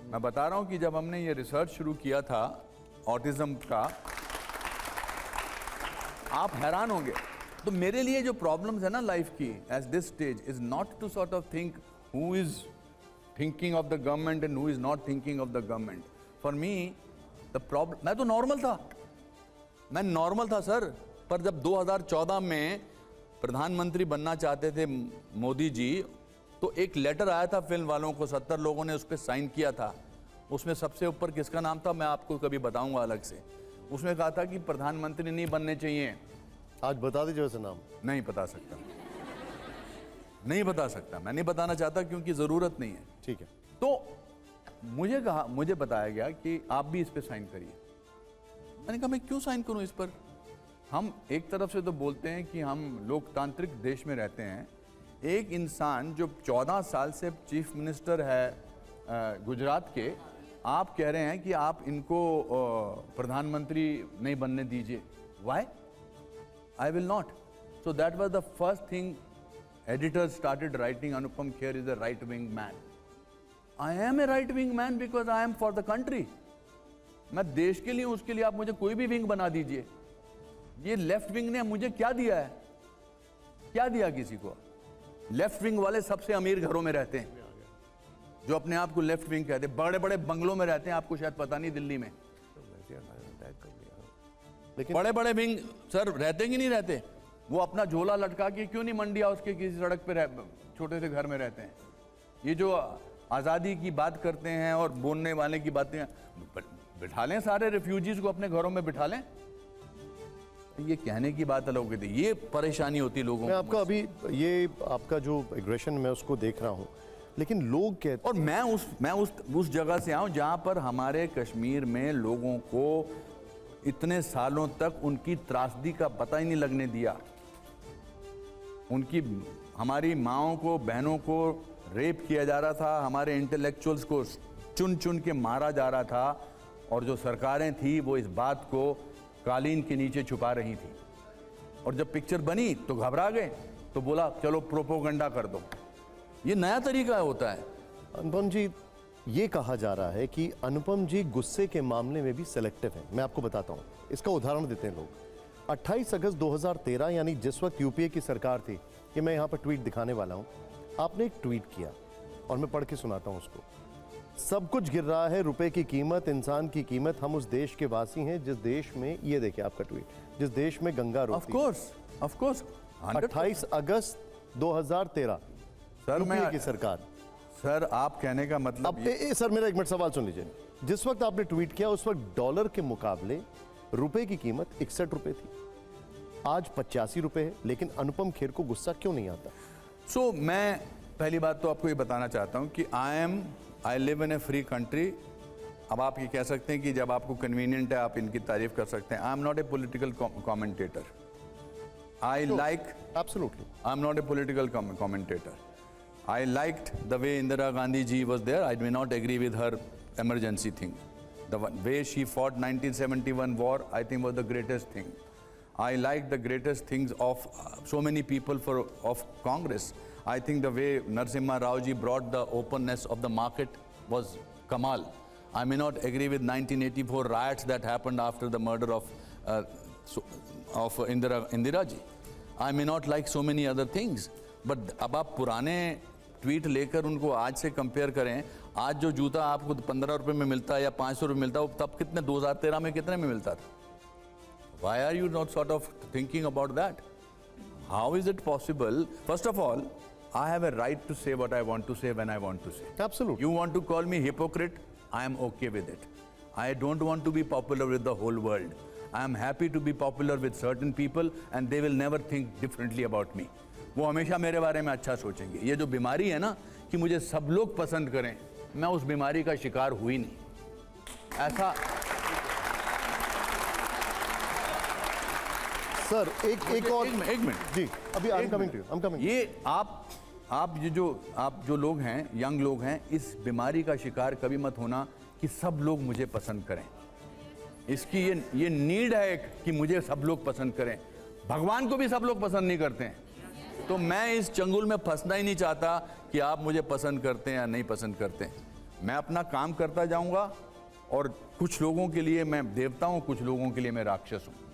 मैं बता रहा हूं कि जब हमने ये रिसर्च शुरू किया था ऑटिज्म का, आप हैरान होंगे। तो मेरे लिए जो प्रॉब्लम्स है ना लाइफ की at this stage is not to sort of think who is thinking of the government and who is not thinking of the government. For me the problem, मैं तो नॉर्मल था, मैं नॉर्मल था sir. पर जब 2014 में प्रधानमंत्री बनना चाहते थे मोदी जी, तो एक लेटर आया था फिल्म वालों को, 70 लोगों ने उस पर साइन किया था। उसमें सबसे ऊपर किसका नाम था मैं आपको कभी बताऊंगा अलग से। उसमें कहा था कि प्रधानमंत्री नहीं बनने चाहिए। आज बता दीजिए वैसे नाम। नहीं बता सकता, नहीं बता सकता, मैं नहीं बताना चाहता क्योंकि जरूरत नहीं है। ठीक है। तो मुझे बताया गया कि आप भी इस पे साइन करिए। मैंने कहा मैं क्यों साइन करूं इस पर? हम एक तरफ से तो बोलते हैं कि हम लोकतांत्रिक देश में रहते हैं। एक इंसान जो 14 साल से चीफ मिनिस्टर है गुजरात के, आप कह रहे हैं कि आप इनको प्रधानमंत्री नहीं बनने दीजिए। Why? I will not. So that was the first thing editors started writing, Anupam Kher is a right wing man. I am a right wing man because I am for the country. मैं देश के लिए, उसके लिए आप मुझे कोई भी विंग बना दीजिए। ये लेफ्ट विंग ने मुझे क्या दिया है? क्या दिया किसी को? लेफ्ट विंग वाले सबसे अमीर घरों में रहते हैं, जो अपने आप को लेफ्ट विंग कहते हैं। बड़े बड़े बंगलों में रहते हैं, आपको शायद पता नहीं दिल्ली में। लेकिन बड़े बड़े विंग सर रहते कि नहीं रहते? वो अपना झोला लटका के क्यों नहीं मंडी हाउस के किसी सड़क पे छोटे से घर में रहते हैं? ये जो आज़ादी की बात करते हैं और बोलने वाले की बातें, बिठा लें सारे रिफ्यूजीज को अपने घरों में बिठा लें। ये कहने की बात अलग होती है, ये परेशानी होती है लोगों को। मैं आपका अभी ये आपका जो एग्रेशन मैं उसको देख रहा हूँ, लेकिन लोग कहते, और मैं उस जगह से आऊं जहां पर हमारे कश्मीर में लोगों को इतने सालों तक उनकी त्रासदी का पता ही नहीं लगने दिया। हमारी माओं को, बहनों को रेप किया जा रहा था, हमारे इंटेलेक्चुअल्स को चुन चुन के मारा जा रहा था, और जो सरकारें थी वो इस बात को कालीन के नीचे छुपा रही थी। और जब पिक्चर बनी तो घबरा गए, तो बोला चलो प्रोपोगंडा कर दो। ये नया तरीका होता है। अनुपम जी, ये कहा जा रहा है कि अनुपम जी गुस्से के मामले में भी सेलेक्टिव हैं। मैं आपको बताता हूँ, इसका उदाहरण देते हैं लोग। 28 अगस्त 2013 यानी जिस वक्त यूपीए की सरकार थी, कि मैं यहाँ पर ट्वीट दिखाने वाला हूँ, आपने एक ट्वीट किया और मैं पढ़ के सुनाता हूँ उसको। सब कुछ गिर रहा है, रुपए की कीमत, इंसान की कीमत, हम उस देश के वासी हैं जिस देश में, ये देखिए आपका ट्वीट, जिस देश में गंगा रोती है। Of course 28 August 2013 sir, UPA की सरकार। सर आप कहने का मतलब अब सर मेरा एक मिनट सवाल सुन लीजिए। जिस वक्त आपने ट्वीट किया उस वक्त डॉलर के मुकाबले रुपए की कीमत 61 रुपए थी, आज 85 रुपए है। लेकिन अनुपम खेर को गुस्सा क्यों नहीं आता? मैं पहली बात तो आपको ये बताना चाहता हूँ कि I live in A free country. अब आप ये कह सकते हैं कि जब आपको कन्वीनियंट है आप इनकी तारीफ कर सकते हैं। I am not a political commentator. I am not a political commentator. I liked the way Indira Gandhi ji was there. I may not agree with her emergency thing. The way she fought 1971 war, I think was the greatest thing. I liked the greatest things of so many people of Congress. I think the way Narasimha Rao ji brought the openness of the market was Kamal. I may not agree with 1984 riots that happened after the murder of Indira ji. I may not like so many other things. But अब आप पुराने tweet लेकर उनको आज से compare करें, आज जो जूता आपको 15 रुपए में मिलता है या 500 रुपये मिलता है, वो तब कितने 2013 में कितने में मिलता था? Why are you not sort of thinking about that? How is it possible? First of all, I have a right to say what I want to say when I want to say. Absolutely. You want to call me hypocrite? I am okay with it. I don't want to be popular with the whole world. I am happy to be popular with certain people and they will never think differently about me. वो हमेशा मेरे बारे में अच्छा सोचेंगे। ये जो बीमारी है ना कि मुझे सब लोग पसंद करें, मैं उस बीमारी का शिकार हुई नहीं। ऐसा सर एक मिनट जी, अभी I'm coming. ये आप जो लोग हैं, यंग लोग हैं, इस बीमारी का शिकार कभी मत होना कि सब लोग मुझे पसंद करें। इसकी ये नीड है कि मुझे सब लोग पसंद करें। भगवान को भी सब लोग पसंद नहीं करते हैं। तो मैं इस चंगुल में फंसना ही नहीं चाहता कि आप मुझे पसंद करते हैं या नहीं पसंद करते हैं। मैं अपना काम करता जाऊंगा और कुछ लोगों के लिए मैं देवता हूं, कुछ लोगों के लिए मैं राक्षस हूं।